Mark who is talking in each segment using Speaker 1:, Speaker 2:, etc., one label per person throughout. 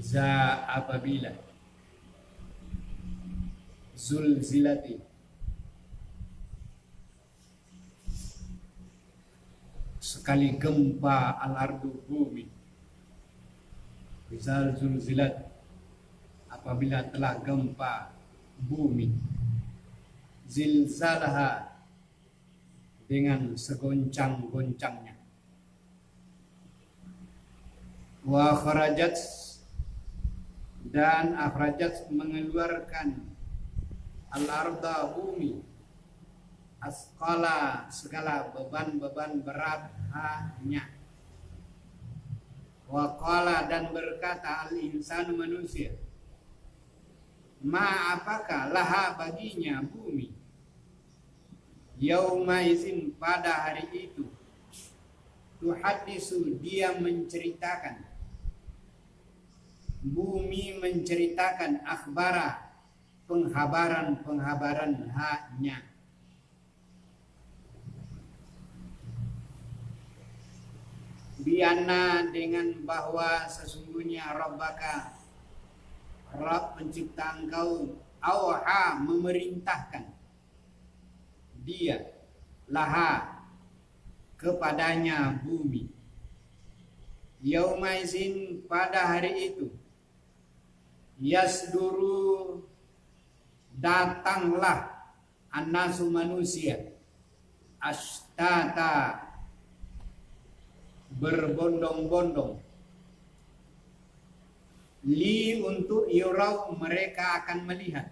Speaker 1: Iza apabila, zulzilati sekali gempa al-ardu bumi. Iza zulzilat apabila telah gempa bumi. Zilzalaha dengan segoncang-goncangnya. Wa kharajat dan akhrajat mengeluarkan al-arda bumi asqala segala beban-beban berat hanya. Wa qala dan berkata al-insanu manusia, ma apakah laha baginya bumi, yauma izin pada hari itu, tuhadisu dia menceritakan, bumi menceritakan akhbara penghabaran hanya. Biana dengan bahwa sesungguhnya Rabbaka Rabb pencipta engkau awha memerintahkan dia laha kepadanya bumi. Yauma'izin pada hari itu yasduru datanglah annasu manusia ashtata berbondong-bondong li untuk yurau mereka akan melihat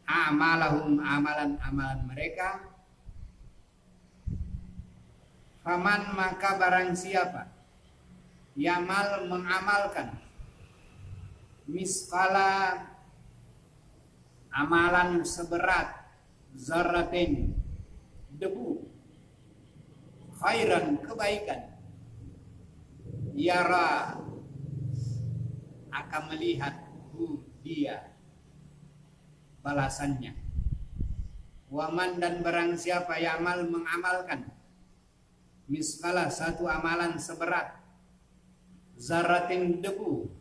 Speaker 1: amalahum amalan-amalan mereka. Faman maka barang siapa yamal mengamalkan miskala amalan seberat zarratin debu khairan kebaikan yara akan melihat dia balasannya. Waman dan barang siapa yamal mengamalkan miskala satu amalan seberat zaratin debu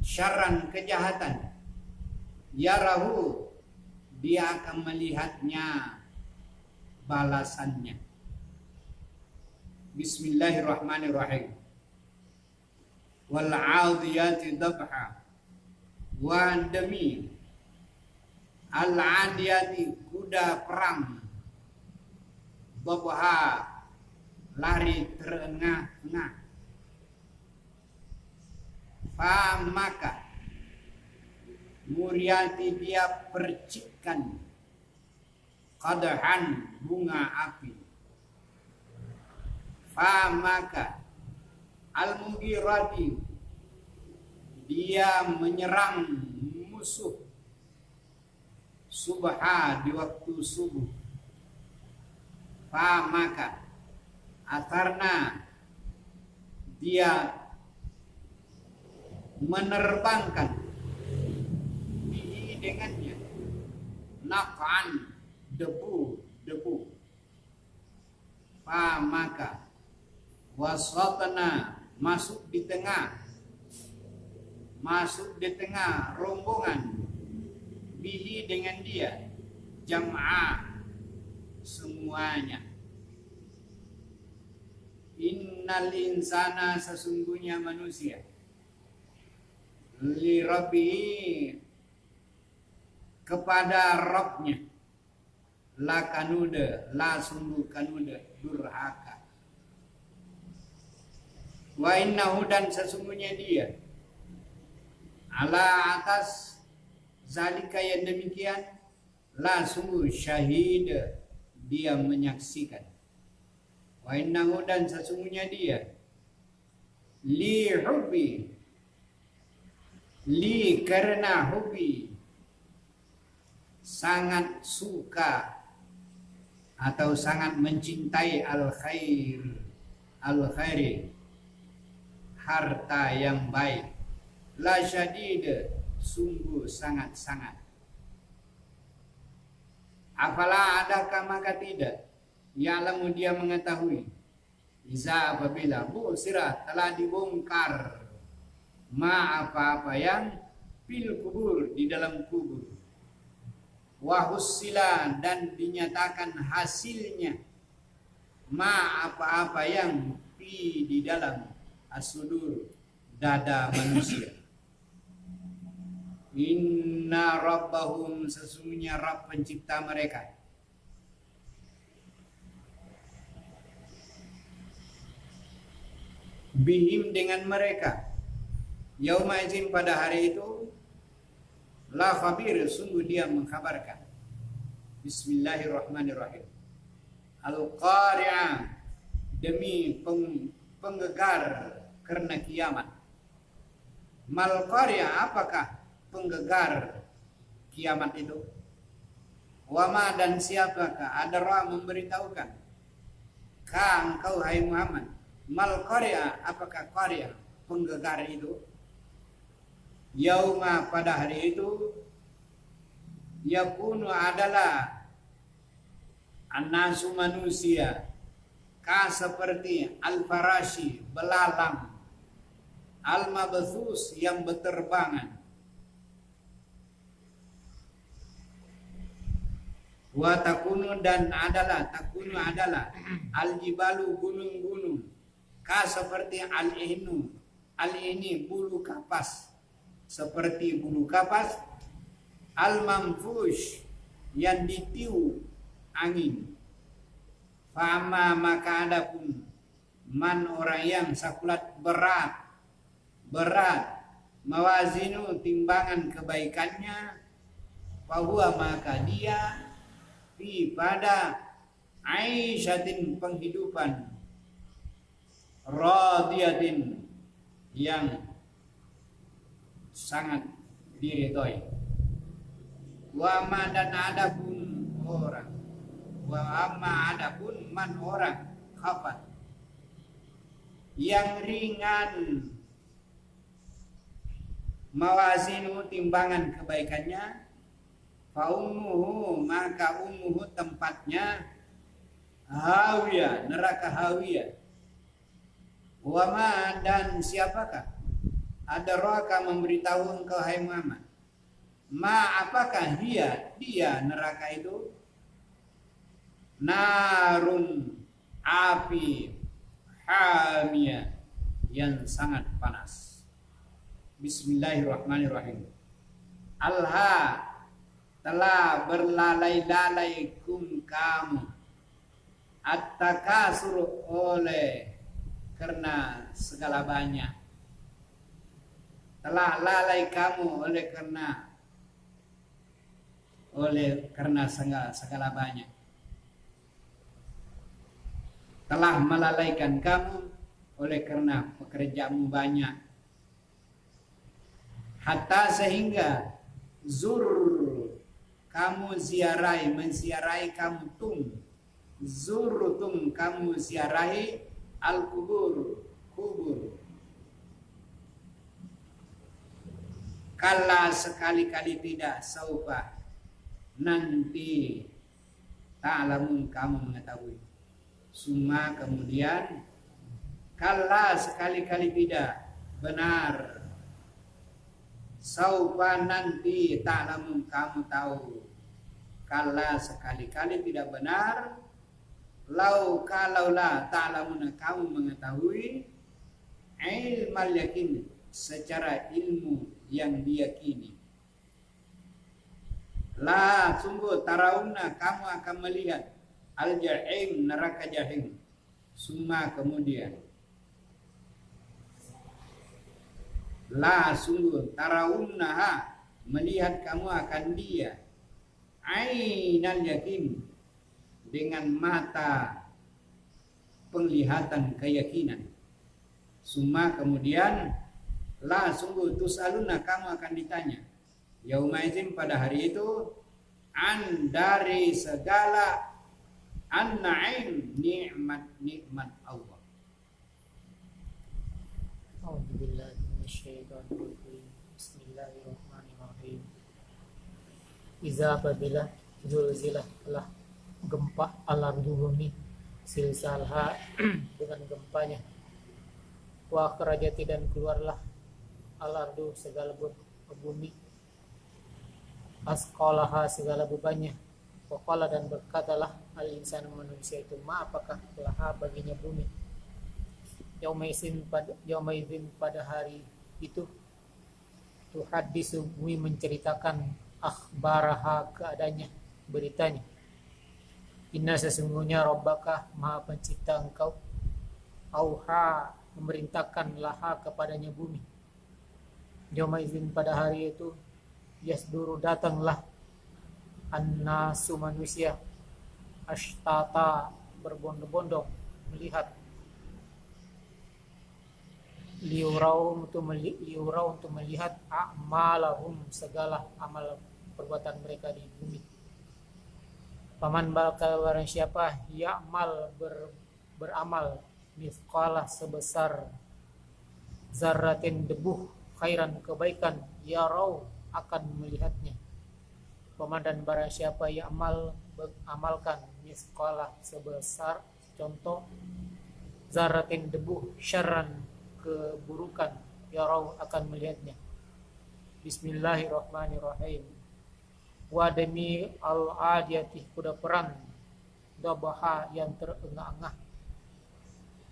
Speaker 1: syarran kejahatan yarahu dia akan melihatnya balasannya. Bismillahirrahmanirrahim. Wal 'adiyati dabha wa demi al 'adiyati kuda perang dabha lari terengah-engah. Fa maka muriati dia percikkan qadahan bunga api. Fa maka al-mughirati dia menyerang musuh subha di waktu subuh. Fa maka atarna dia menerbangkan bihi dengannya naqan debu. Fa maka wasatna masuk di tengah rombongan bihi dengan dia jam'a semuanya. Innal insana sesungguhnya manusia li rabbihi kepada Rabbnya la kanuda la sungguh kanuda durhaka. Wa innahu dan sesungguhnya dia ala atas zalika yang demikian la sungguh syahid dia menyaksikan. Wa innahu dan sesungguhnya dia li hubbi li karena hubbi sangat suka atau sangat mencintai al-khairi harta yang baik la syadid sungguh sangat-sangat. Afala adakah maka tidak ya'lamu dia mengetahui iza apabila bu'sirah telah dibongkar ma apa-apa yang fil kubur di dalam kubur, wa hussila dan dinyatakan hasilnya, ma apa-apa yang di dalam as-sudur dada manusia. Inna rabbahum sesungguhnya Rabb pencipta mereka, bihim dengan mereka, yauma izin pada hari itu, la khabir sungguh dia mengkabarkan. Bismillahirrahmanirrahim. Al-Qari'ah demi penggegar karena kiamat. Mal Qari'ah apakah penggegar kiamat itu? Wama dan siapakah adara memberitahukan ka engkau hai Muhammad. Mal Qari'ah apakah Qari'ah penggegar itu? Yauma pada hari itu, yakunu adalah an-nasu manusia ka seperti al-farashi belalang, al-mabthus yang berterbangan, wa takunu dan adalah takunu adalah al-jibalu gunung-gunung ka seperti al-ihnu, al-ihni bulu kapas seperti bulu kapas, al-manfush yang ditiu angin. Fama maka adapun man orang yang sakulat berat mawazinu timbangan kebaikannya, bahwa maka dia fi pada aisyatin penghidupan radiyatin yang sangat diridhoi. Wa ma dan adapun orang, wa amma adapun man orang khafat yang ringan mawazinu timbangan kebaikannya, fa ummuhu maka ummuhu tempatnya hawiyah neraka hawiyah. Wa ma dan siapakah adraka memberitahu engkau hai Muhammad, ma apakah dia neraka itu, narun api hamiyah yang sangat panas. Bismillahirrahmanirrahim. Alha telah berlalai-lalai kamu at-takasur oleh karena segala banyak, telah lalai kamu oleh karena segala banyak, telah melalaikan kamu oleh karena pekerjaanmu banyak, hatta sehingga kamu menziarahi kamu kamu ziarahi al-kubur kala sekali-kali tidak, saufa nanti, ta'lamun kamu mengetahui, summa kemudian, kala sekali-kali tidak, benar, saufa nanti, ta'lamun kamu tahu, kala sekali-kali tidak benar, kalaulah ta'lamun kamu mengetahui, ilmal yakin secara ilmu yang diyakini, la sungguh tarauna kamu akan melihat al-jahim neraka jahim, summa kemudian, la sungguh tarawunnaha melihat kamu akan dia, ainal yakin dengan mata penglihatan keyakinan, summa kemudian, la sungguh tus'aluna kamu akan ditanya, yauma izin pada hari itu, an dari segala an-na'im nikmat Allah.
Speaker 2: A'udzubillahi minasyaitonirrajim. Bismillahirrahmanirrahim. Iza apabila zulzilah telah gempa al-ardu bumi, silsalha dengan gempanya, wa akhrajati dan keluarlah al-ardu segala bumi, asqalaha segala bebannya, waqala dan berkatalah al-insan manusia itu, ma apakah laha baginya bumi, yaumaidzin pada hari itu, tuhaddisu bumi menceritakan akhbaraha keadaannya, beritanya, inna sesungguhnya rabbaka maha pencipta engkau, auha memerintahkan laha kepadanya bumi, yaumaidzin pada hari itu, yasduru datanglah annasu manusia, ashtata berbondong-bondong melihat, liurau untuk melihat a'malahum segala amal perbuatan mereka di bumi. Paman bakal barang siapa ya'mal beramal mithqala sebesar zarratin debu khairan kebaikan, yarau akan melihatnya. Paman dan barang siapa ya'mal beramalkan mithqala sebesar contoh zarratin debu syarran keburukan, yarau akan melihatnya. Bismillahirrahmanirrahim. Wa demi al-adiyati kuda perang, dabaha yang terengah-engah,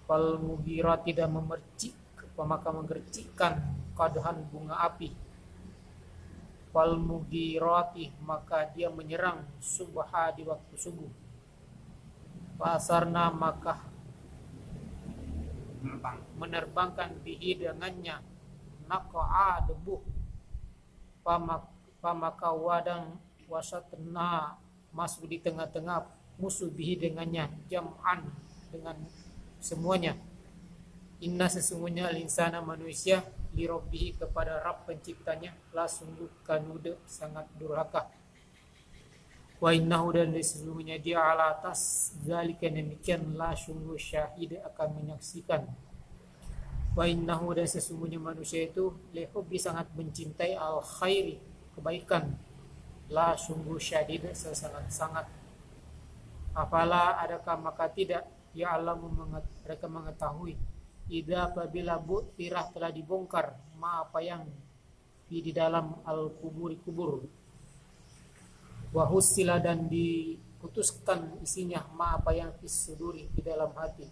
Speaker 2: fal mughirati dan maka mengercikkan qadhan bunga api, fal mughirati maka dia menyerang subha di waktu subuh, pasarna maka menerbangkan bihi dengannya naqa'a debu, pamaka wadang wasatna masuk di tengah-tengah musuh bihi dengannya, jam'an dengan semuanya. Inna sesungguhnya linsana manusia li rabbihi kepada Rabb penciptanya la sungguh kanude sangat durhaka. Wa innahu dan sesungguhnya dia ala atas zalika demikian la sungguh syahid akan menyaksikan. Wa innahu dan sesungguhnya manusia itu li hubbi sangat mencintai al khairi kebaikan, la sungguh syadid sangat-sangat. Apala adakah maka tidak ya alamu mereka mengetahui, idza apabila bu'tirah telah dibongkar ma apa yang di dalam al kubur, wa husila dan diputuskan isinya ma apa yang fis suduri di dalam hati.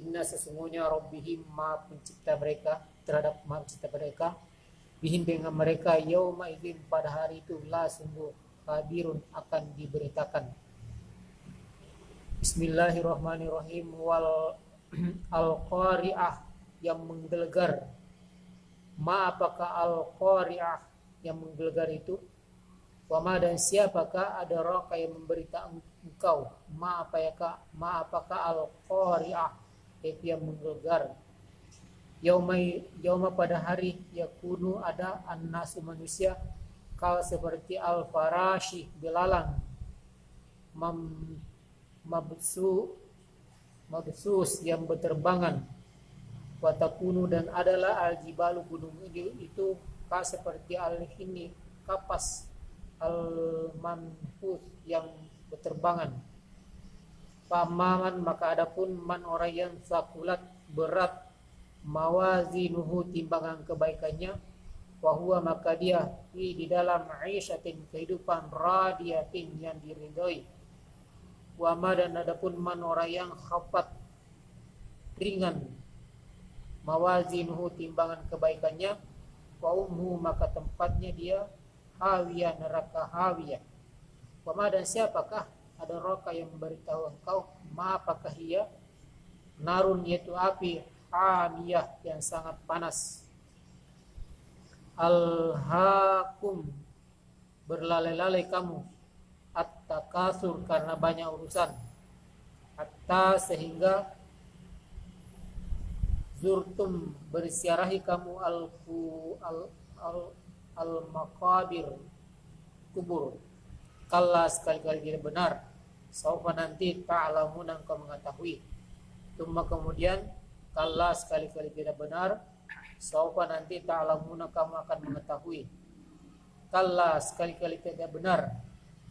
Speaker 2: Inna sesungguhnya rabbihim ma pencipta mereka terhadap ma pencipta mereka, bihim dengan mereka yauma idzin pada hari itu la sungguh khabirun akan diberitakan. Bismillahirrahmanirrahim. Wal al-qari'ah yang menggelegar, ma apakah al-qari'ah yang menggelegar itu, wa ma dan siapakah adraka yang memberitahu engkau, ma apakah al-qari'ah itu yang menggelegar, yauma pada hari yakunu ada annasu manusia kal seperti al-farashi belalang mabsus yang berterbangan, watakunu dan adalah al-jibalu gunung itu kal seperti al-hini kapas al-manfus yang berterbangan. Pamaman maka adapun man orang yang sakulat berat mawazinuhu timbangan kebaikannya, wahua maka dia di dalam aisyatin kehidupan radiyatin yang diridhoi. Wama dan adapun man orang yang khafat ringan mawazinuhu timbangan kebaikannya, wa umhu maka tempatnya dia hawiyah neraka hawiyah. Wama dan siapakah ada roka yang memberitahu engkau ma apakah ia narun yaitu api hamiyah yang sangat panas. Alhaakum berlalai-lalai kamu at-takasur karena banyak urusan, hatta sehingga zurtum bersiarahi kamu al-maqabir kubur. Kalla sekali-kali tidak benar, saufa nanti ta'lamun engkau mengetahui. Tumma kemudian kalla sekali-kali tidak benar, saufa nanti ta'lamuna kamu akan mengetahui. Kalla sekali-kali tidak benar,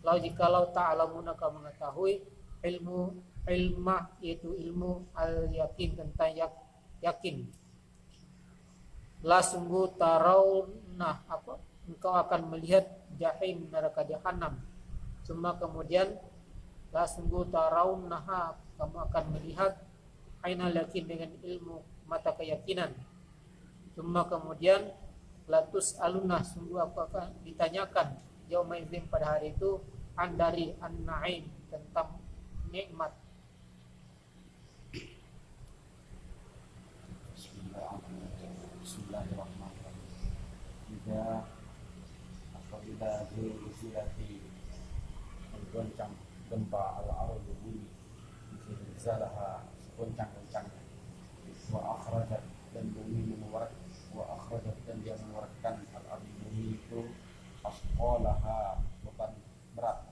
Speaker 2: lau jikalau ta'lamuna kamu mengetahui, ilmah yaitu ilmu al-yakin tentang yakin. La sungguh tarawnah apa? Engkau akan melihat jahim, neraka jahanam. Cuma kemudian la sungguh tarawnaha, kamu akan melihat ainal yakin, dengan ilmu mata keyakinan. Cuma kemudian latus alunah, sungguh aku akan ditanyakan yauma idzin, pada hari itu, dari an-naim, tentang nikmat.
Speaker 3: Bismillahirrahmanirrahim. Jika apabila zilzilati menggoncang gempa al-ardu bumi, zilzalaha segoncang-goncangnya, wa akhrajat, dan bumi mengeluarkan, wa akhrajat, dan dia mengeluarkan al-ardu bumi itu asqalaha, beban berat.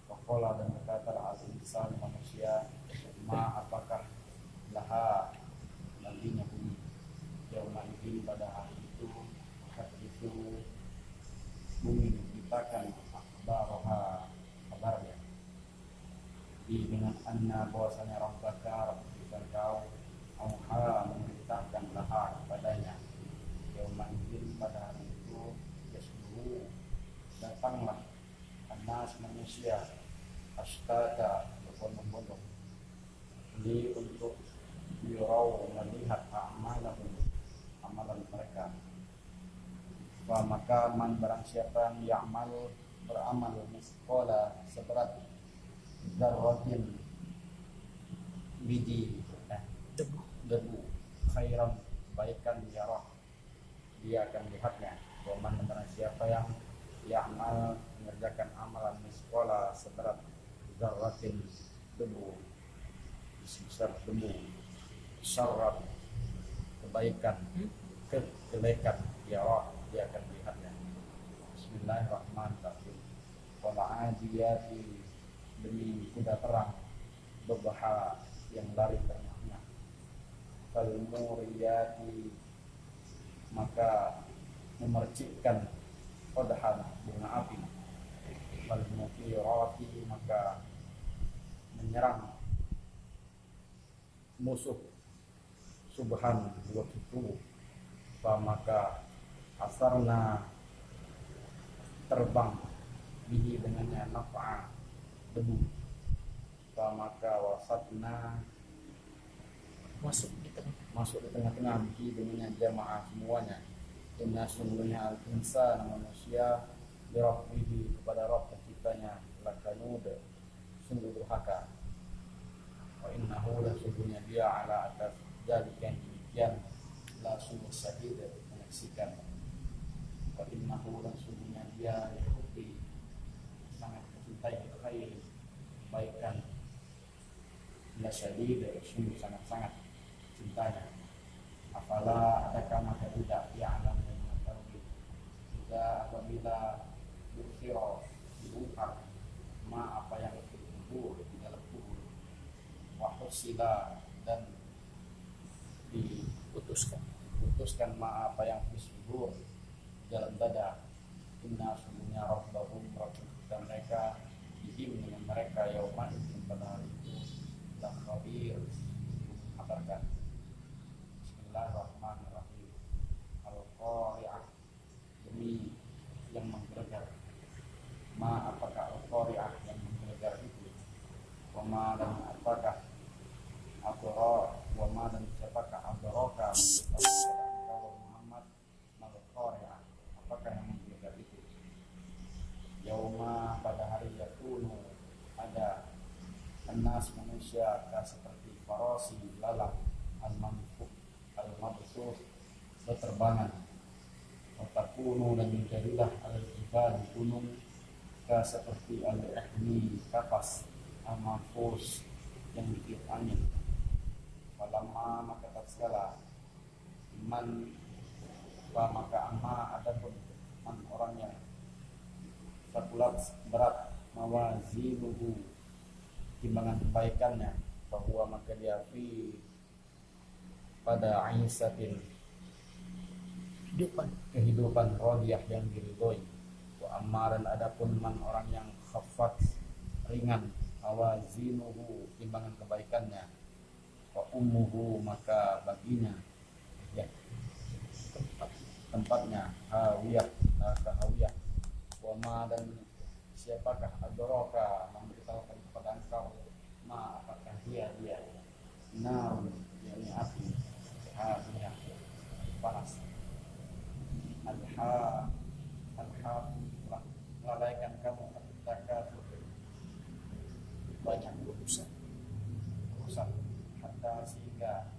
Speaker 3: Waqala, dan berkata al-insan, manusia, ma apakah laha, nantinya bumi, yauma idzin, pada hari itu, itu bumi diceritakan akhbaraha, kabarnya, dengan anna, bahwasanya rabbaka, dan kau, auha, memerintahkan laha kepadanya, yauma idzin, pada hari itu, yasbuhu, datanglah anas, manusia, astada, berbondong-bondong, ini untuk yurau, melihat amalan mereka. Maka man, barang siapa yang beramal misqala, seberat dzarratin, biji debu, khairan, kebaikan, yarah, dia akan lihatnya. Wa man, barang siapa yang ya'mal, mengerjakan amalan misqala, seberat dzarratin, debu, sebesar debu, syarran, kebaikan, kejelekan, yarah, dia akan lihatnya. Bismillahirrahmanirrahim. Wal 'adiyati, demi kuda perang, bebaha, yang lari tengahnya. Fal muriyati, maka memercikkan, qadhan, bunga api. Fal muqirati, maka menyerang musuh, subhan, waktu itu. Maka asarna, terbang, bihi, dengannya, nafa, debu. Maka wasatna,
Speaker 2: Masuk di tengah.
Speaker 3: masuk di tengah-tengah, bihi, dengannya, jamaah, semuanya. Inna, sungguhnya al-insan, manusia, birabbihi, kepada Rabb penciptanya, lakanud, sungguh durhaka. Wa innahu, dan sungguhnya dia, ala atas jadikan demikian, la sungguh syahid, menyaksikan. Wa innahu, dan sungguhnya dia, yuhibbu, sangat mencintai khair, kebaikan, la syadid, sungguh sangat-sangat cintanya. Afala, adakah maka tidak, ya'lam, yang mengetahui, jika apabila bukhira, dibuka, ma apa yang kubur, di dalam kubur, wa husila, dan diputuskan ma apa yang disubur, dalam dada. Inna, sungguhnya rabbahum, Rabb mereka, bihim, dengan mereka, yauman, pada hari itu, la khabir, kabarkan. Bismillahirrahmanirrahim. Al-Qari'ah, demi yang menggelegar. Ma apakah Al-Qari'ah, yang menggelegar itu. Wa ma, dan apakah Abdurrah, wa ma, dan siapakah Abdurraka, engkau Muhammad, Al-Qari'ah, apakah yang menggelegar itu. Yauma, pada hari yakunu, ada anas, manusia, seperti farasi, lalang, al-manfuq, al-mabsuh, berterbangan. Watakunu, dan menjadilah al-jibal, gunung, seperti al-ihmi, kapas, al-manfus, yang ditiup angin. Falamma, maka tatkala, man, maka amma, adapun man, orangnya, sakulat, berat, mawazinuhu, timbangan kebaikannya, bahwa maka dia fi, pada aisatin, kehidupan radiyah, yang diridhoi. Wa amma, dan adapun man, orang yang khaffat, ringan, mawazinuhu, timbangan kebaikannya, wa ummuhu, maka baginya, ya, tempatnya hawiyah, neraka hawiyah. Wama dan siapakah adoroka memberitahukan kepada engkau ma apakah dia nar, yakni api hawiyah panas. Lalaikan kamu takasur, banyak urusan hatta sehingga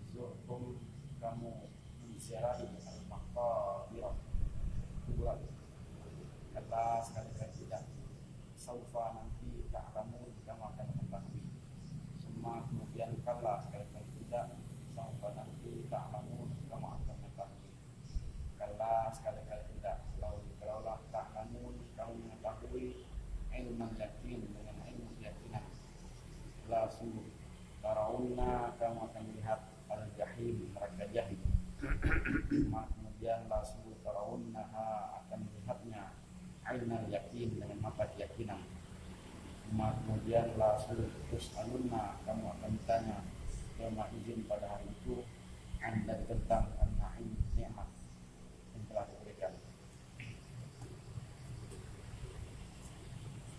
Speaker 3: zurtum kamu menziarahi al-maqabir kuburan. Kata sekali-kali tidak, saufa nanti ta'lamun kamu akan mengetahui. Semua kemudian kala sekali-kali tidak, saufa nanti ta'lamun kamu akan mengetahui. Kala sekali-kali tidak, kalaulah ta'lamun kamu mengetahui ilman yakin dengan ilmu keyakinan. La sungguh tarauna kamu akan melihat al-jahim, neraka jahim. Kemudian la sungguh tarawunnaha akan melihatnya ainal yakin dengan mata keyakinan. Kemudian la sungguh tus'alunna kamu akan ditanya yawma izin pada hari itu anda tentang an-na'im, nikmat yang telah diberikan.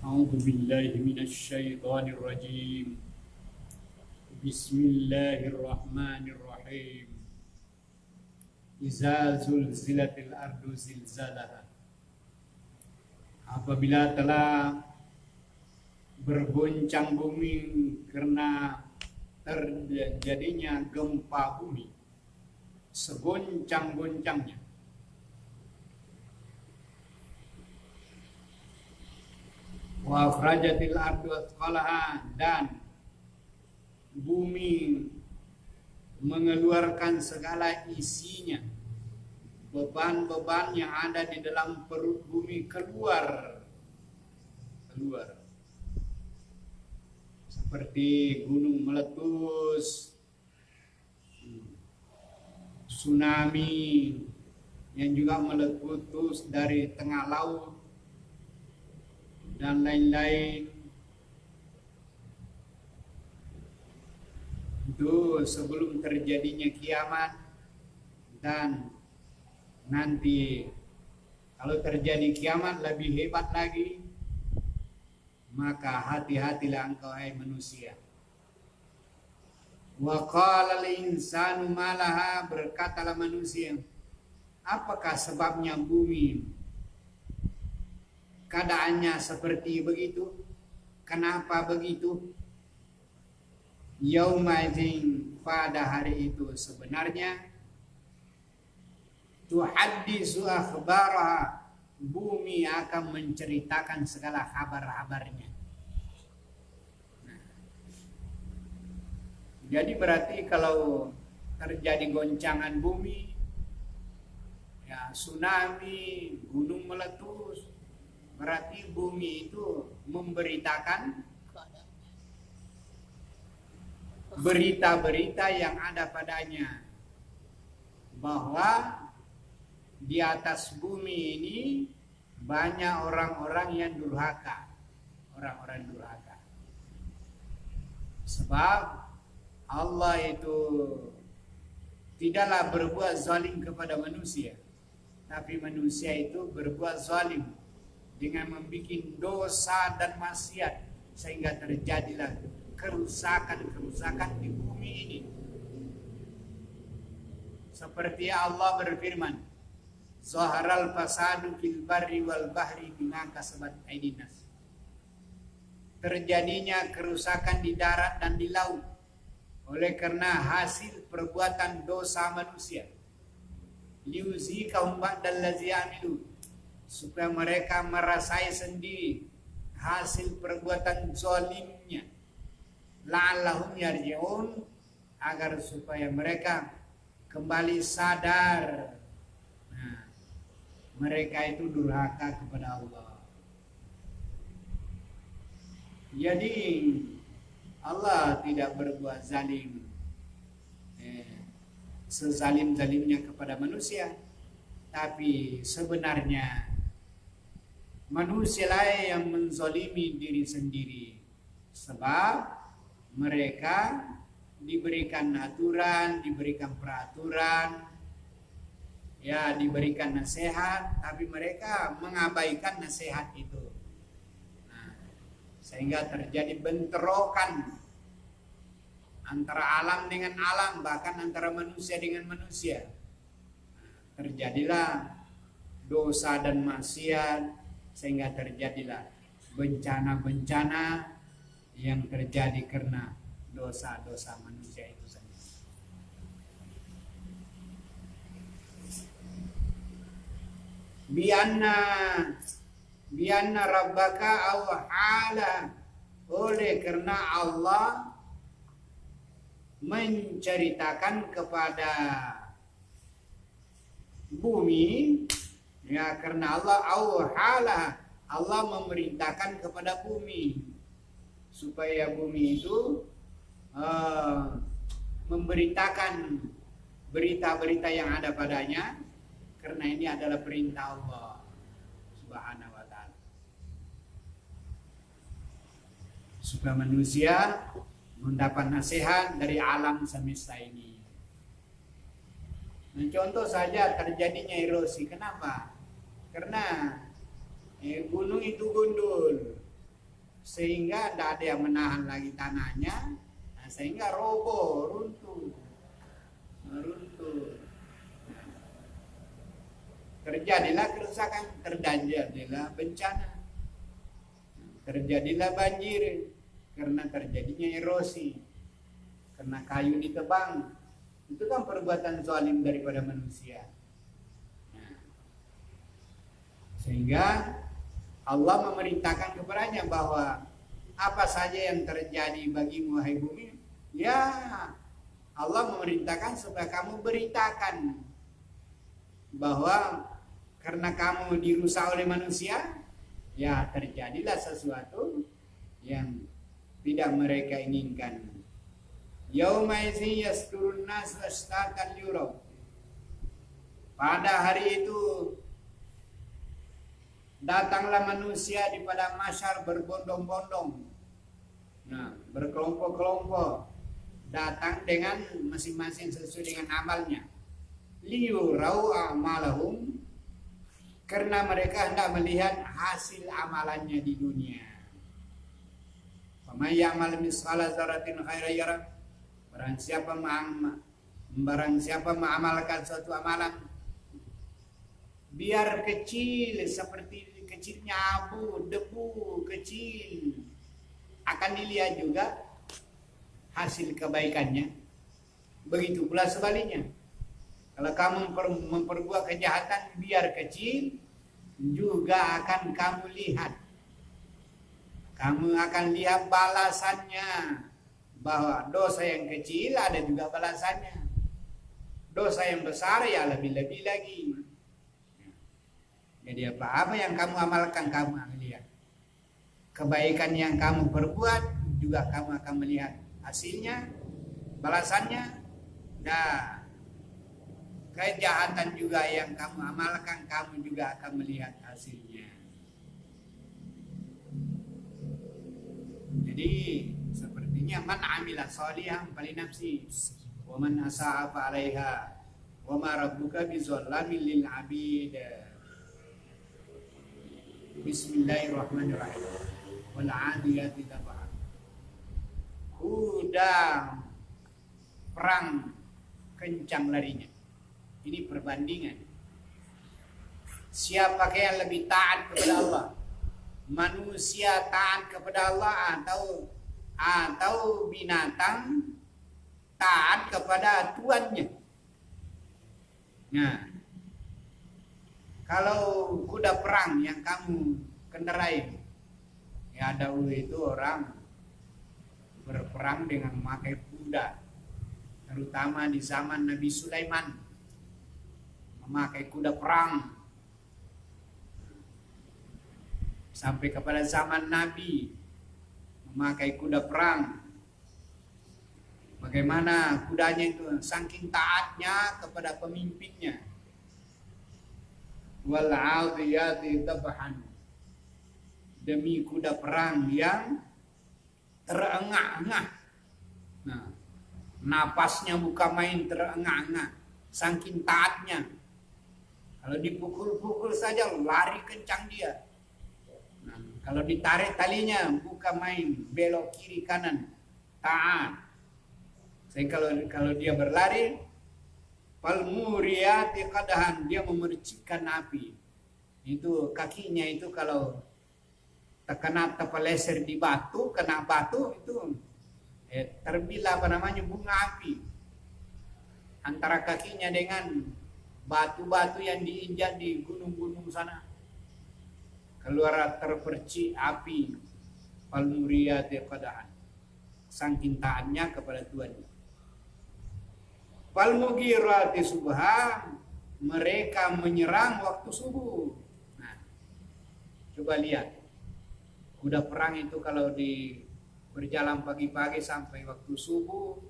Speaker 1: A'udzu billahi minasy syaithanir rajim. Bismillahirrahmanirrahim. Iza zulzilatil ardu zilzalaha. Apabila telah bergoncang bumi karena terjadinya gempa bumi, segoncang-goncangnya. Wa akhrajatil ardu athqalaha, dan bumi mengeluarkan segala isinya, beban-beban yang ada di dalam perut bumi keluar, seperti gunung meletus, tsunami yang juga meletus dari tengah laut, dan lain-lain. Itu sebelum terjadinya kiamat. Dan nanti kalau terjadi kiamat lebih hebat lagi, maka hati-hatilah engkau hai manusia. Wa qala al-insanu malaha, berkatalah manusia, apakah sebabnya bumi keadaannya seperti begitu? Kenapa begitu? Yauma'idin, pada hari itu sebenarnya, tuhaddisu akhbaraha, bumi akan menceritakan segala kabar-kabarnya. Jadi berarti kalau terjadi goncangan bumi, ya tsunami, gunung meletus, berarti bumi itu memberitakan berita-berita yang ada padanya, bahwa di atas bumi ini banyak orang-orang yang durhaka, orang-orang durhaka. Sebab Allah itu tidaklah berbuat zalim kepada manusia, tapi manusia itu berbuat zalim dengan membuat dosa dan maksiat, sehingga terjadilah kerusakan-kerusakan di bumi ini. Seperti Allah berfirman, zaharal fasadu fil barri wal bahri bima kasabat aydin nas. Terjadinya kerusakan di darat dan di laut oleh karena hasil perbuatan dosa manusia. Liuzikahum ba'dal ladzi amilu, supaya mereka merasai sendiri hasil perbuatan zalimnya. La'allahum yarji'un, agar supaya mereka kembali sadar. Nah, mereka itu durhaka kepada Allah. Jadi Allah tidak berbuat zalim, sezalim-zalimnya kepada manusia, tapi sebenarnya manusia lah yang menzalimi diri sendiri, sebab mereka diberikan aturan, diberikan peraturan ya diberikan nasihat, tapi mereka mengabaikan nasihat itu. Nah, sehingga terjadi bentrokan antara alam dengan alam, bahkan antara manusia dengan manusia. Terjadilah dosa dan maksiat, sehingga terjadilah bencana-bencana yang terjadi karena dosa-dosa manusia itu saja. Bianna rabbaka awhala, oleh karena Allah menceritakan kepada bumi, ya, karena Allah awhala, Allah memerintahkan kepada bumi supaya bumi itu memberitakan berita-berita yang ada padanya, karena ini adalah perintah Allah Subhanahu wa ta'ala, supaya manusia mendapat nasihat dari alam semesta ini. Nah, contoh saja terjadinya erosi. Kenapa? Karena gunung itu gundul, sehingga tidak ada yang menahan lagi tanahnya, nah, sehingga roboh, runtuh. Terjadilah kerusakan, terjadilah bencana, terjadilah banjir, karena terjadinya erosi, karena kayu ditebang. Itu kan perbuatan zalim daripada manusia. Nah, sehingga Allah memerintahkan kepadanya bahwa apa saja yang terjadi bagimu hai bumi, ya Allah memerintahkan supaya kamu beritakan bahwa karena kamu dirusak oleh manusia, ya terjadilah sesuatu yang tidak mereka inginkan. Yauma idzin yasdurun nas ashtatan yurab. Pada hari itu datanglah manusia di padang mahsyar berbondong-bondong. Nah, berkelompok-kelompok, datang dengan masing-masing sesuai dengan amalnya. Liyurau amalahum, karena mereka hendak melihat hasil amalannya di dunia. Faman ya'mal misqala dzarratin khairan yarah. Barang siapa mengamalkan suatu amalan biar kecil, seperti kecilnya abu, debu kecil, akan dilihat juga hasil kebaikannya. Begitu pula sebaliknya. Kalau kamu memperbuat kejahatan biar kecil, juga akan kamu lihat. Kamu akan lihat balasannya, bahwa dosa yang kecil ada juga balasannya. Dosa yang besar ya lebih-lebih lagi. Jadi apa-apa yang kamu amalkan kamu akan lihat. Kebaikan yang kamu perbuat juga kamu akan melihat hasilnya, balasannya. Nah, kejahatan juga yang kamu amalkan kamu juga akan melihat hasilnya. Jadi sepertinya man amila shalihan falinafsi wa man asaa fa 'alaiha wa ma rabbuka bizallamin lil 'abid. Bismillahirrahmanirrahim. Wal 'adiyati dabha. Kuda perang kencang larinya. Ini perbandingan. Siapa yang lebih taat kepada Allah? Manusia taat kepada Allah atau binatang taat kepada tuannya? Nah, kalau kuda perang yang kamu kendarai, ya dahulu itu orang berperang dengan memakai kuda, terutama di zaman Nabi Sulaiman memakai kuda perang. Sampai kepada zaman Nabi memakai kuda perang. Bagaimana kudanya itu saking taatnya kepada pemimpinnya. Wal 'adiyati dabhan. Demi kuda perang yang terengah-engah. Nah, napasnya bukan main terengah-engah, saking taatnya. Kalau dipukul-pukul saja lari kencang dia. Nah, kalau ditarik talinya bukan main belok kiri kanan, taat. Saya kalau dia berlari, palmuriyati qadahan, dia memercikkan api. Itu kakinya itu kalau terkena terpeleser di batu, kena batu itu terbilah bunga api antara kakinya dengan batu-batu yang diinjak di gunung-gunung sana. Keluar terpercik api palmuriyati qadahan, saking taatnya kepada Tuhan. Falmugirati subha, mereka menyerang waktu subuh. Nah, coba lihat kuda perang itu kalau berjalan pagi-pagi sampai waktu subuh,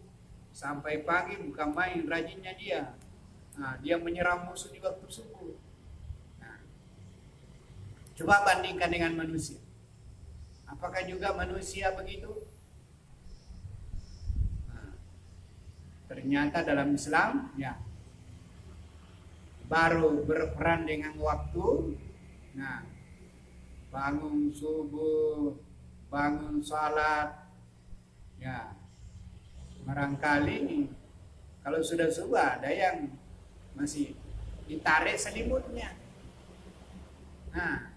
Speaker 1: sampai pagi bukan main rajinnya dia. Nah, dia menyerang musuh di waktu subuh. Nah, coba bandingkan dengan manusia. Apakah juga manusia begitu? Nah, ternyata dalam Islam, ya, baru berperan dengan waktu. Nah, bangun subuh, bangun salat, ya, barangkali kalau sudah subuh ada yang masih ditarik selimutnya. Nah,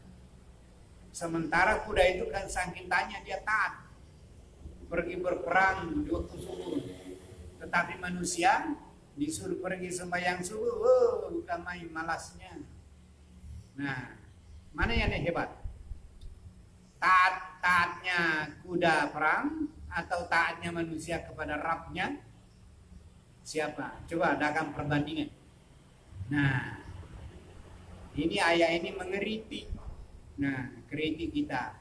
Speaker 1: sementara kuda itu kan saking tanya dia taat pergi berperang di waktu subuh, tetapi manusia disuruh pergi sembahyang subuh, bukan main malasnya. Nah, mana yang hebat? Taatnya kuda perang atau taatnya manusia kepada Rabbnya? Siapa? Coba adakan perbandingan. Nah, ini ayat ini mengeritik. Nah, kritik kita.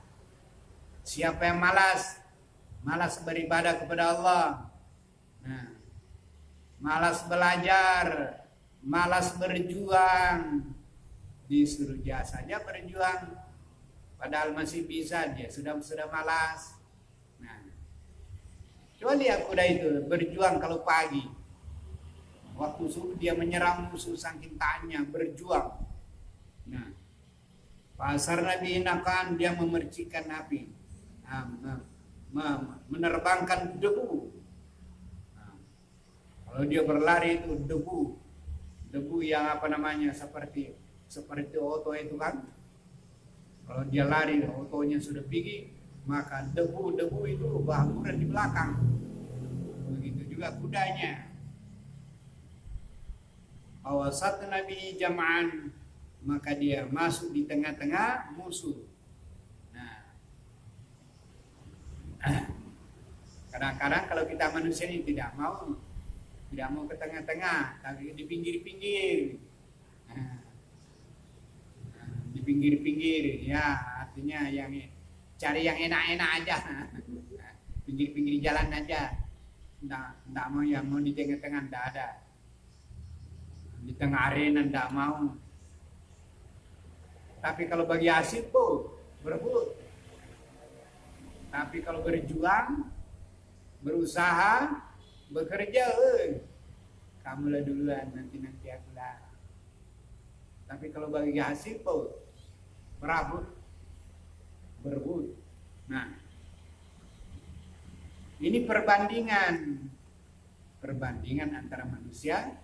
Speaker 1: Siapa yang malas beribadah kepada Allah. Nah, malas belajar, malas berjuang, disuruh dia saja berjuang, padahal masih bisa, dia sudah malas. Nah, coba lihat kuda itu berjuang kalau pagi. Waktu subuh dia menyerang musuh saking taatnya, berjuang. Nah, pasar Nabi Inakan dia memercikan api, menerbangkan debu. Nah, kalau dia berlari itu debu yang seperti oto itu kan. Kalau dia lari otonya sudah tinggi, maka debu itu berhamburan di belakang. Begitu juga kudanya. Awasat Nabi jama'an, maka dia masuk di tengah-tengah musuh. Nah, kadang-kadang kalau kita manusia ini tidak mau ke tengah-tengah, tapi di pinggir-pinggir. Nah, di pinggir-pinggir, ya artinya yang cari yang enak-enak aja, pinggir-pinggir jalan aja. Nggak mau yang mau di tengah-tengah, nggak ada. Di tengah arena nggak mau. Tapi kalau bagi hasil berebut. Tapi kalau berjuang, berusaha, bekerja, kamulah duluan, nanti aku lah. Tapi kalau bagi hasil berebut. Nah, ini perbandingan antara manusia,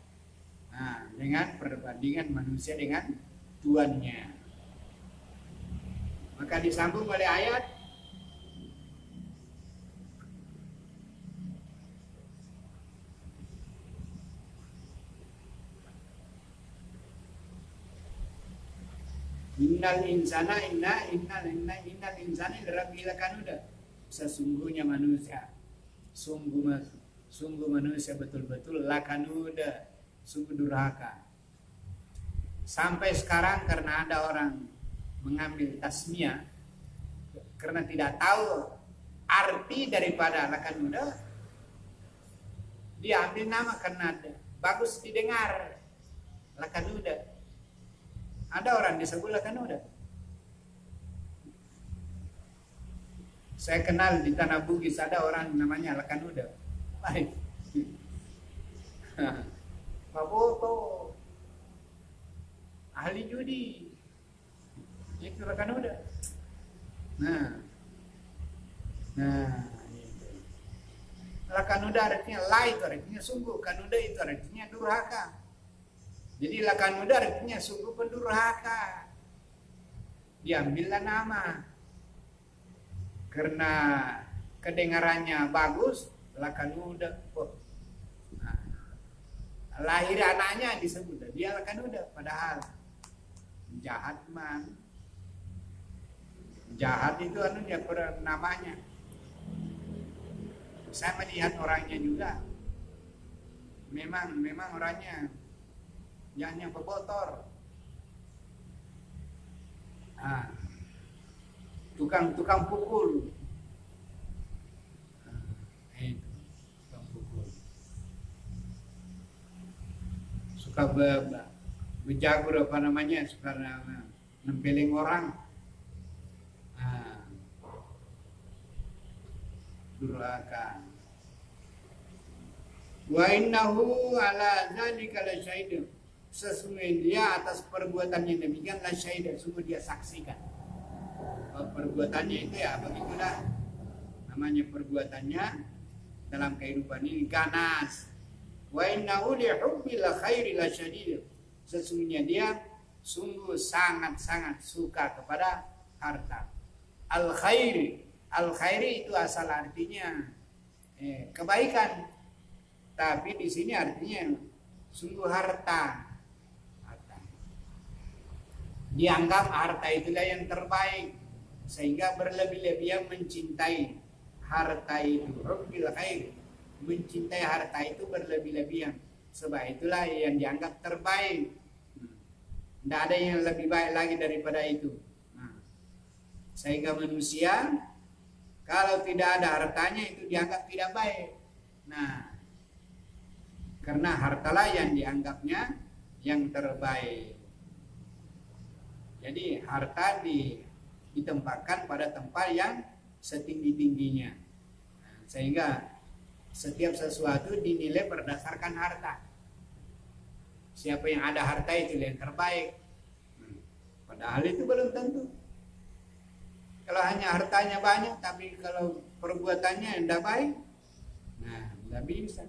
Speaker 1: nah, dengan perbandingan manusia dengan Tuannya. Maka disambung oleh ayat innal insana lirabbil kanuda. Sesungguhnya manusia, sungguh manusia betul-betul lakanuda, sungguh durhaka. Sampai sekarang karena ada orang mengambil tasmiyah karena tidak tahu arti daripada lakanuda, dia ambil nama karena bagus didengar lakanuda. Ada orang disebut lakanuda. Saya kenal di Tanah Bugis ada orang namanya lakanuda. Baik. Baboto. ahli judi. Itu lakanuda. Nah, itu. Lakanuda artinya itu artinya sungguh, kanuda itu artinya durhaka. Jadi lakanuda artinya sungguh pendurhaka. Diambillah nama. Karena kedengarannya bagus, lakanuda. Nah, lahir anaknya disebut dia lakanuda, padahal jahat man. Jahat itu anunya namanya. Saya melihat orangnya juga. Memang orangnya yang pebotor. Tukang pukul. Itu tukang pukul. Suka bejagur apa namanya, suka nempelin orang. Durhaka. Wa innahu ala dzalika lasyahid. Sesungguhnya dia atas perbuatannya demikian lasyahid, sungguh dia saksikan. Perbuatannya itu ya begitulah namanya perbuatannya dalam kehidupan ini ganas. Wa innahu li hubbil khairi lasyadid. Sesungguhnya dia sungguh sangat-sangat suka kepada harta. Al khairi itu asal artinya kebaikan. Tapi di sini artinya sungguh harta. Dianggap harta itulah yang terbaik, sehingga berlebih-lebihan mencintai harta itu. Hubbil khair, mencintai harta itu berlebih-lebihan. Sebab itulah yang dianggap terbaik. Tidak ada yang lebih baik lagi daripada itu. Sehingga manusia kalau tidak ada hartanya itu dianggap tidak baik. Karena hartalah yang dianggapnya yang terbaik. Jadi harta ditempatkan pada tempat yang setinggi-tingginya. Sehingga setiap sesuatu dinilai berdasarkan harta. Siapa yang ada harta itu yang terbaik. Padahal itu belum tentu. Kalau hanya hartanya banyak, tapi kalau perbuatannya tidak baik, tidak bisa.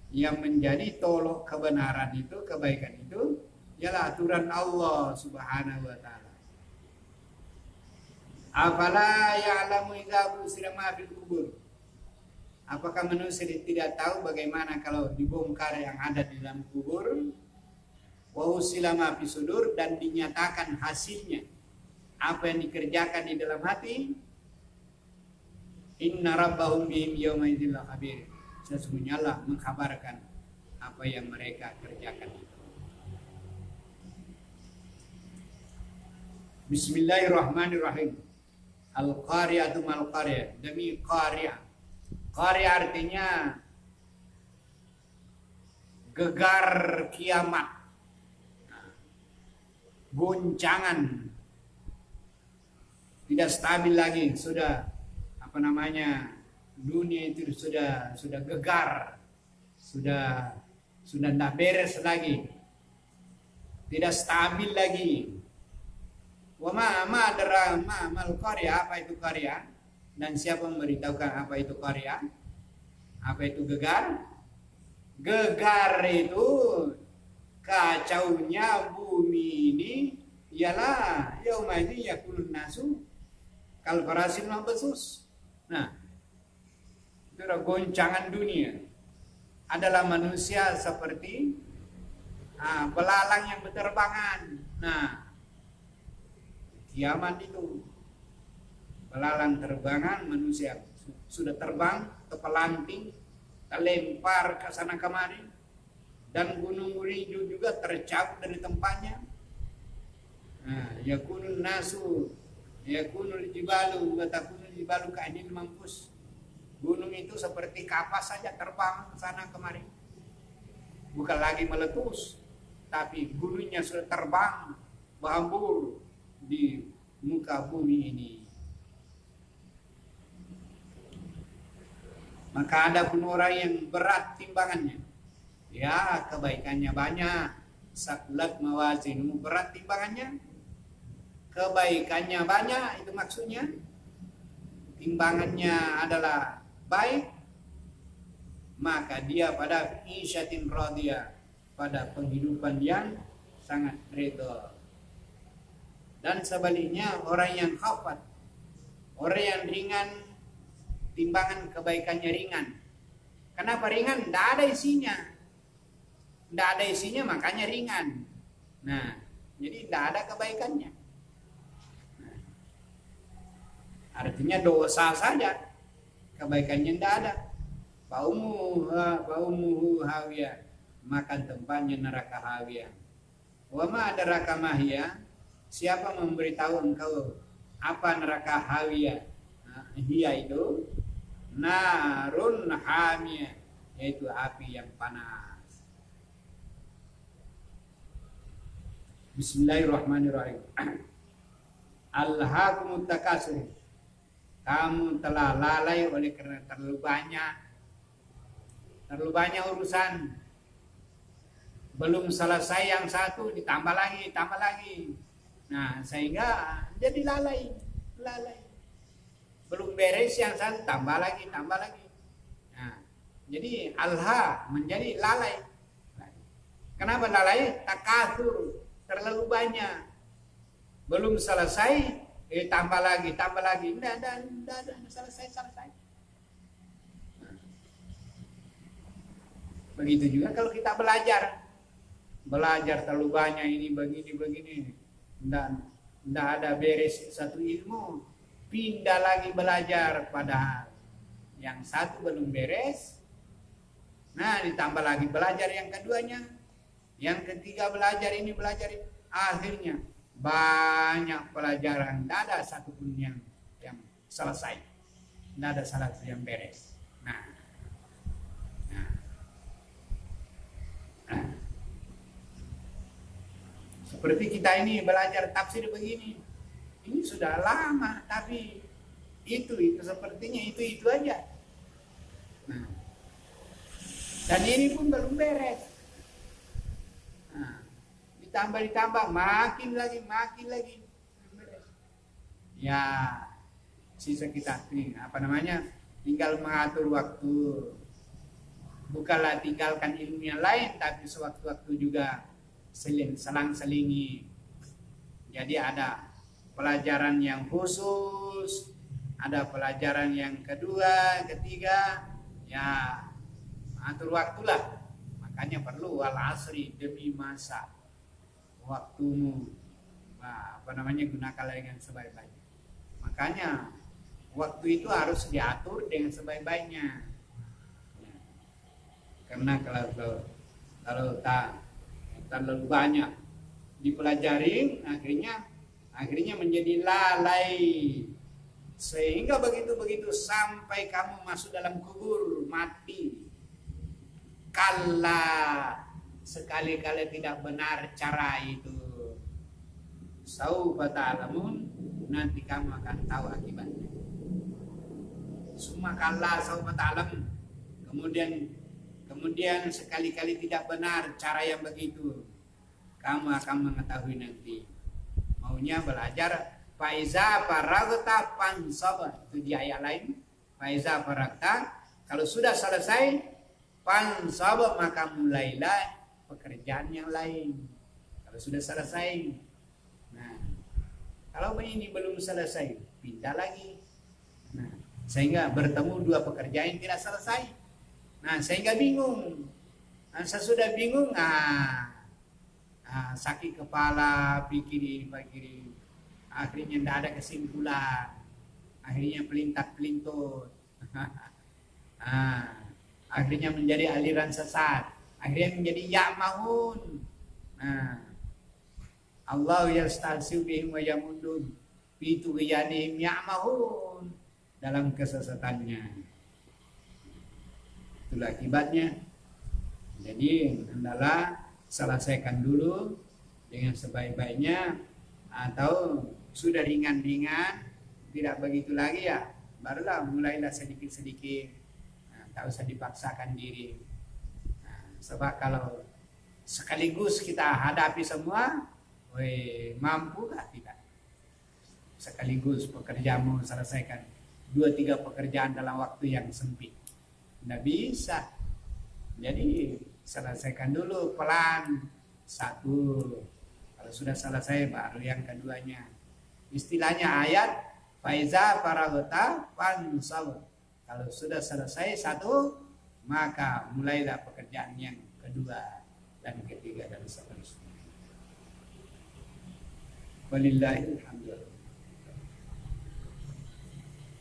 Speaker 1: Yang menjadi tolok kebenaran itu, kebaikan itu, ialah aturan Allah Subhanahu wa taala. Afala ya'lamu idza busira ma fil kubur. Apakah manusia tidak tahu bagaimana kalau dibongkar yang ada di dalam kubur? Wa usila ma fi sudur, dan dinyatakan hasilnya. Apa yang dikerjakan di dalam hati? Inna rabbahum bihim yawma idzin lakhabir. Sesungguhnya Allah mengkabarkan apa yang mereka kerjakan itu. Bismillahirrahmanirrahim. Al-qari'atu mal-qari'ah. Demi qari'ah. Qari'ah artinya gegar kiamat. Goncangan. Tidak stabil lagi, sudah dunia itu sudah gegar. Sudah tidak beres lagi. Tidak stabil lagi. Wa ma mal qarya, apa itu qarya? Dan siapa memberitahukan apa itu qarya? Apa itu gegar? Gegar itu kacaunya bumi ini ialah yauma idzi yakunun nasu kal farasil mabsus. Itu goncangan dunia. Adalah manusia seperti belalang yang berterbangan. Kiamat itu belalang terbangan, manusia sudah terbang, terpelanting, terlempar ke sana kemari, dan gunung Rinju juga tercabut dari tempatnya. Yakunun nasu, yakunul jibalu, wa takunul jibalu ka'anil mampus. Gunung itu seperti kapas saja terbang ke sana kemari. Bukan lagi meletus, tapi gunungnya sudah terbang, berhambur di muka bumi ini. Maka ada pun orang yang berat timbangannya, ya kebaikannya banyak, sakulat mawazinu, berat timbangannya, kebaikannya banyak, itu maksudnya. Timbangannya adalah baik, maka dia pada isyatin radiyah, pada penghidupan yang sangat ridha. Dan sebaliknya orang yang khafat, orang yang ringan, timbangan kebaikannya ringan. Kenapa ringan? Tidak ada isinya. Tidak ada isinya makanya ringan. Nah, jadi tidak ada kebaikannya. Nah, artinya dosa saja, kebaikannya tidak ada. Baumuhu hawiyah, makan tempatnya neraka hawiyah. Wa ma adraka mahiyah, siapa memberitahu engkau apa neraka hawiyah? Nah, hiya itu narun hamiyah, yaitu api yang panas. Bismillahirrahmanirrahim. Alhaakumut takasur, kamu telah lalai oleh karena terlalu banyak urusan. Belum selesai yang satu ditambah lagi. Nah, sehingga jadi lalai. Belum beres yang satu tambah lagi. Nah, jadi alha menjadi lalai. Kenapa lalai? Takasur, terlalu banyak. Belum selesai, tambah lagi. Tidak selesai. Begitu juga kalau kita belajar terlalu banyak, ini begini. Tidak ada beres satu ilmu, pindah lagi belajar, padahal yang satu belum beres. Nah, ditambah lagi belajar yang keduanya, yang ketiga belajar ini. Akhirnya banyak pelajaran, tidak ada satupun yang selesai, tidak ada satu yang beres. Nah, seperti kita ini belajar tafsir begini, ini sudah lama, tapi itu sepertinya itu aja. Nah, dan ini pun belum beres. Nah, ditambah makin lagi. Ya, sisa kita tinggal mengatur waktu. Bukanlah tinggalkan ilmu yang lain, tapi sewaktu-waktu juga selang-selingi. Jadi ada pelajaran yang khusus, ada pelajaran yang kedua, ketiga, ya atur waktulah. Makanya perlu wal asri, demi masa waktumu, gunakanlah dengan sebaik-baiknya. Makanya waktu itu harus diatur dengan sebaik-baiknya. Karena kalau tak terlalu banyak dipelajari, akhirnya menjadi lalai, sehingga begitu sampai kamu masuk dalam kubur, mati. Kalla, sekali-kali tidak benar cara itu. Saufa ta'lamun, nanti kamu akan tahu akibatnya. Summa kalla saufa ta'lamun. Kemudian sekali-kali tidak benar cara yang begitu, kamu akan mengetahui nanti. Maunya belajar faiza faragta fansab, itu di ayat lain. Faiza faragta, kalau sudah selesai, fansab, maka mulailah pekerjaan yang lain. Kalau sudah selesai. Nah, kalau ini belum selesai, pindah lagi. Nah, sehingga bertemu dua pekerjaan yang tidak selesai. Nah, sehingga bingung. Nah, sesudah bingung, sakit kepala, pikirin. Akhirnya tidak ada kesimpulan. Akhirnya pelintat-pelintut. Akhirnya menjadi aliran sesat. Akhirnya menjadi ya'mahun. Nah, Allah yasta'siu bihim wa yamudun fi tughyanihim ya'mahun, dalam kesesatannya. Itulah akibatnya. Jadi hendaklah selesaikan dulu dengan sebaik-baiknya, atau sudah ringan-ringan, tidak begitu lagi ya, barulah mulailah sedikit-sedikit. Tak usah dipaksakan diri. Sebab kalau sekaligus kita hadapi semua, mampu gak tidak? Sekaligus pekerjaanmu selesaikan 2-3 pekerjaan dalam waktu yang sempit. Nggak bisa. Jadi selesaikan dulu pelan, satu. Kalau sudah selesai baru yang keduanya. Istilahnya ayat faiza faragota fansab. Kalau sudah selesai satu, maka mulailah pekerjaan yang kedua dan ketiga dan seterusnya. Walillahil hamd.